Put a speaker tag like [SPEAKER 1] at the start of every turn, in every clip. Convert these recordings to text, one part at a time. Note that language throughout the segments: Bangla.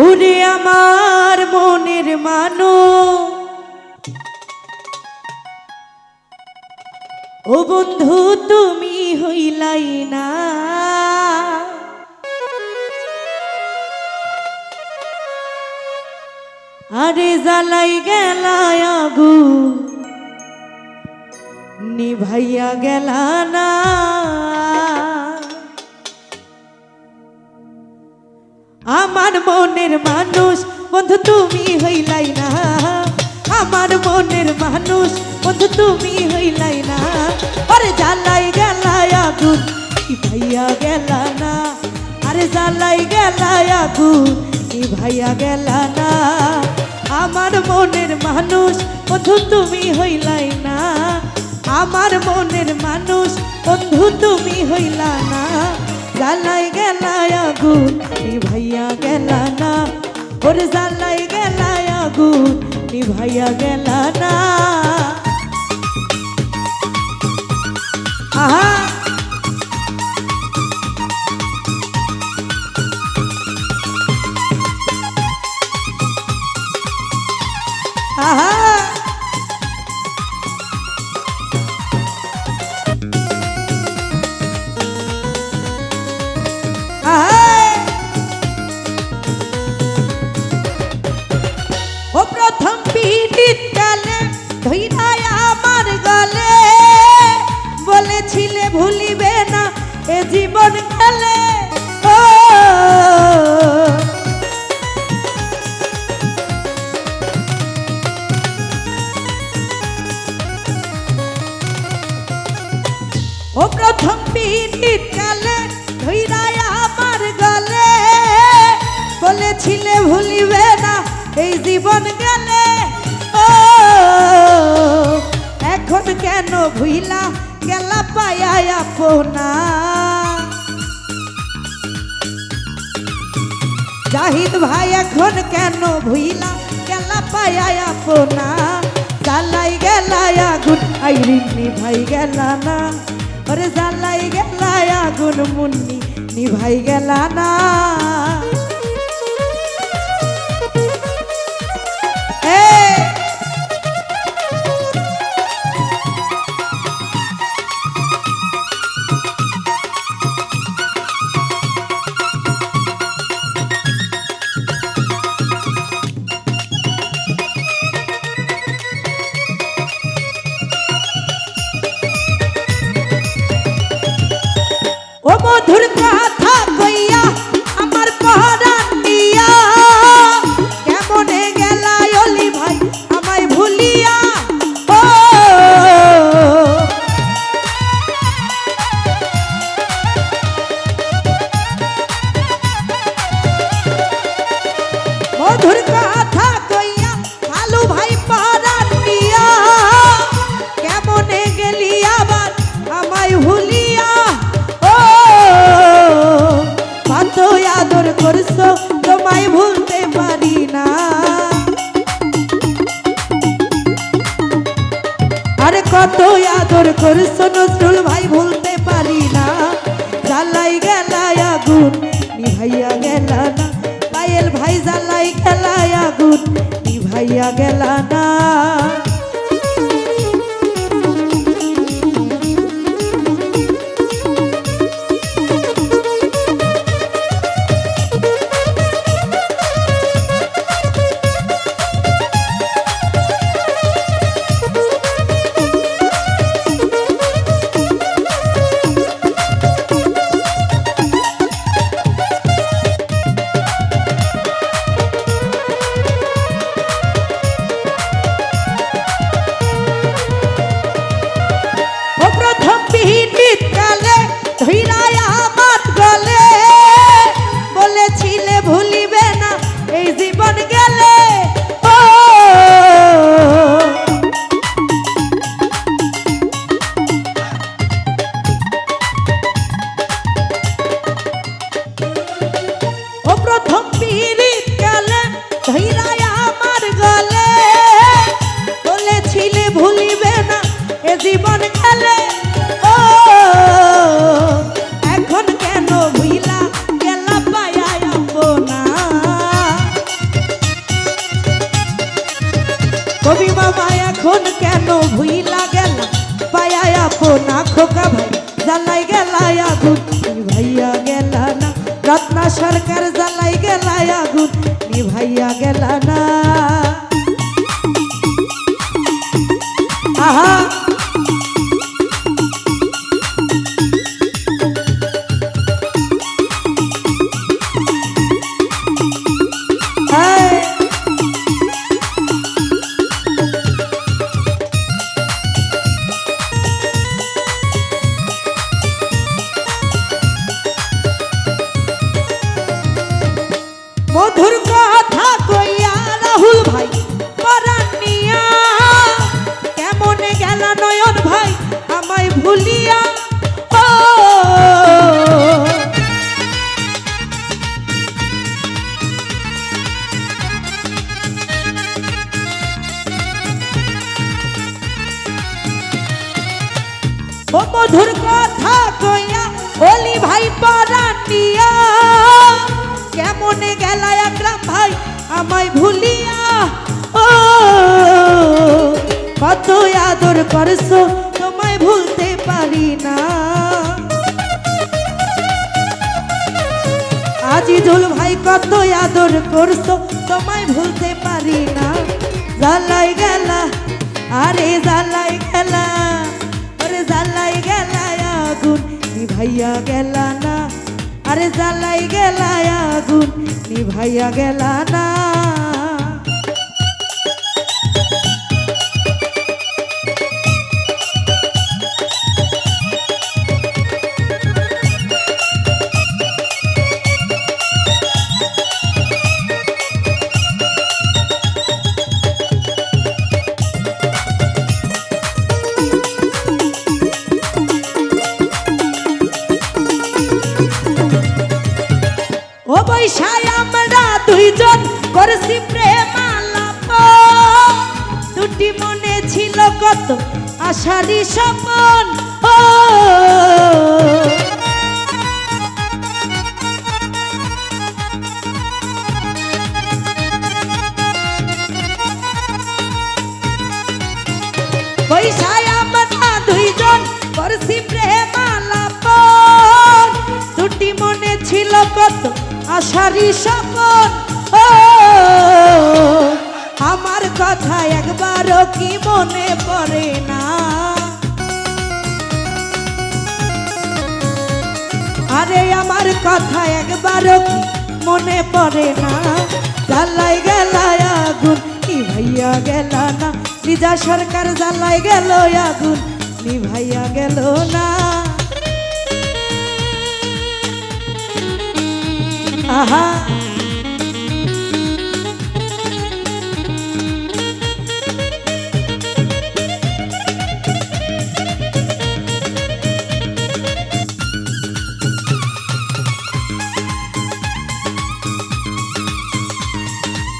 [SPEAKER 1] ওরে আমার মনের মানুষ, ও বন্ধু তুমি হইলাই না, আরে জ্বালাই গেলায় আগুন নিভাইয়া গেলা না। আমার মনের মানুষ বন্ধু তুমি হইলাই না, আমার মনের মানুষ বন্ধু তুমি হইলাই না, আরে জ্বালাই গেলায় আগুন নিভাইয়া গেলা না, আরে জ্বালাই গেলায় আগুন নিভাইয়া গেলা না। আমার মনের মানুষ বন্ধু তুমি হইলাই না, আমার মনের মানুষ বন্ধু তুমি হইলা না, জ্বালাই গেলায় আগুন নিভাইয়া গেলা না, ওরে জ্বালাই গেলায় আগুন নিভাইয়া গেলা না। আহা আহা ও প্রথম পিড়িত কালে ধইরাই আমার গলে, বলেছিলে ভুলিবে না এ জীবন গেলে, ও প্রথম পিড়িত কালে ধইরাই আমার গলে, বলেছিলে ভুলিবে না এই জীবন গেলে, ও এখন কেন ভুইলা গেলা পায়া আপনা, জাহিদ ভাই এখন কেন ভুইলা গেলা পায়া আপনা, জ্বালাই গেলায় আগুন আইরিন নিভাই গেলা না, ওরে জ্বালাই গেলায় আগুন মুন্নি নিভাই গেলা না। ও মধুর কথা কইয়া আমার পরাণ নিয়া, কেমনে গেলায় অলি ভাই আমায় ভুলিয়া, ও মধুর কথা কইয়া ভালু ভাই পরাণ নিয়া, কেমনে গেলি আবার আমায় ভুলিয়া, কত আদর করছো তোমায় ভুলতে পারি না, আরে কত আদর করছো নজরুল ভাই ভুলতে পারি না, জ্বালাই গেলায় আগুন নিভাইয়া গেলা না, পায়েল ভাই জ্বালাই গেলায় আগুন নিভাইয়া গেলা না। আগুন নিভাইয়া গেল না, রত্না সরকার জ্বালাই গেলায় আগুন নিভাইয়া গেল না। আহা মধুর কথা কইয়া রাহুল ভাই পরাণ নিয়া, কেমনে গেল নয়ন ভাই আমায় ভুলিয়া। ও ও মধুর কথা কইয়া ওলি ভাই পরাণ নিয়া, কেমনে গেল আকরাম ভাই আমায় ভুলিয়া। ও কত আদর করছো তোমায় ভুলতে পারি না। আজিজুল ভাই কত আদর করছো তোমায় ভুলতে পারি না। জ্বালাই গেলা আরে জ্বালাই গেলা, আরে জ্বালাই গেলা আগুন নিভাইয়া গেলা না, আরে জ্বালাই গেলা আগুন নিভাইয়া গেলা না। ও বৈশায় আমরা দুইজন করছি প্রেম আলাপ, দুটি মনে ছিল কত আশারি স্বপন। ও বৈশায় আমরা দুইজন করছি প্রেম আলাপ, দুটি মনে ছিল কত আশারি স্বপন। ও আমার কথা একবারও কি মনে পড়ে না, আরে আমার কথা একবারও কি মনে পড়ে না। জ্বালাই গেলায় আগুন নিভাইয়া গেল না, লিজা সরকার জ্বালাই গেল আগুন নিভাইয়া গেল না। আহা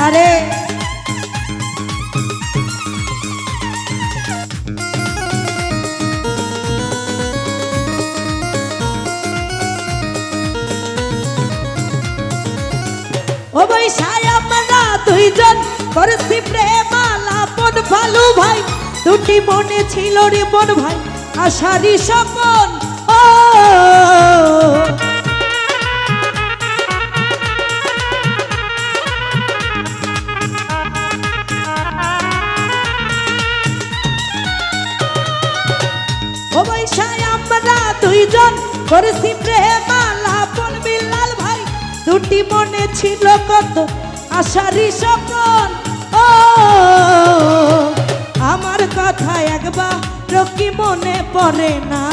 [SPEAKER 1] আরে ও বৈশায় আমরা দুইজন করছি প্রেম আলাপন, ভালু ভাই দুটি মনে ছিল রে মন ভাই আশারি স্বপন। ও ও বৈশায় আমরা দুইজন করছি প্রেম আলাপন, বিল্লাল ভাই দুটি মনে ছিল কত আশারি স্বপন। ও আমার কথা একবার কি মনে পড়ে না,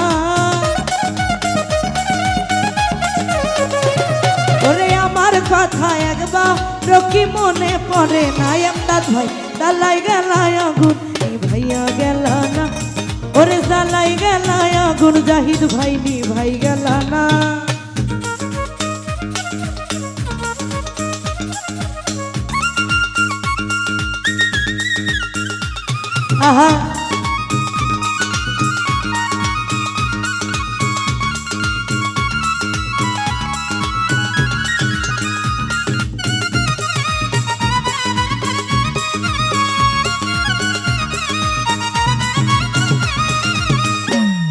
[SPEAKER 1] ওরে আমার কথা একবার কি মনে পড়ে না। এমদাদ ভাই জ্বালাই গেলায় আগুন নিভাইয়া গেল না, ওরে জ্বালাই গেলায় আগুন জাহিদ ভাই নিভাই গেল না। আহা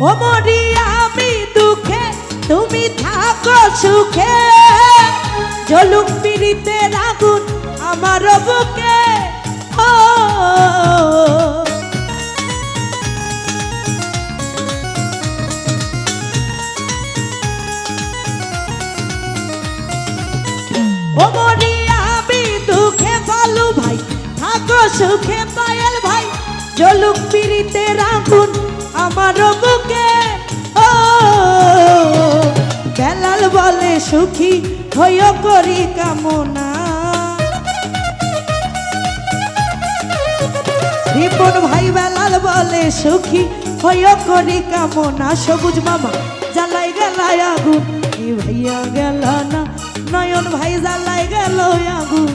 [SPEAKER 1] ও মরি আমি দুঃখে তুমি সুখে জ্বলুক পীড়িতের আগুন আমার বুকে ও ও মরিয়া আমি দুঃখে পালু ভাই থাকো সুখে পায়েল ভাই জ্বলুক পীড়িতের আগুন আমার বুকে ও বেলাল বলে সুখী হইও করি কামনা রিপন ভাই বেলাল বলে সুখী হইও করি কামনা সবুজ মামা জ্বালাই গেলায় আগুন নিভাইয়া গেল না নয়ন ভাই জ্বালাই গেল আগুন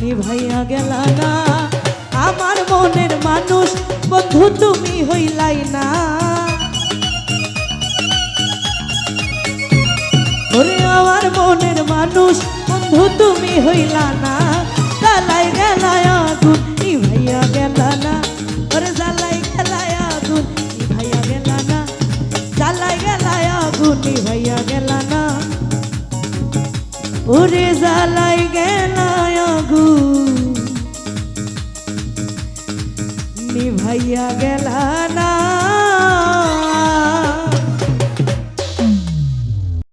[SPEAKER 1] নিভাইয়া গেল না আমার মনের মানুষ বন্ধু তুমি হইলাই না ওরে আমার মনের মানুষ বন্ধু তুমি হইলা না জ্বালাই গেলায় আগুন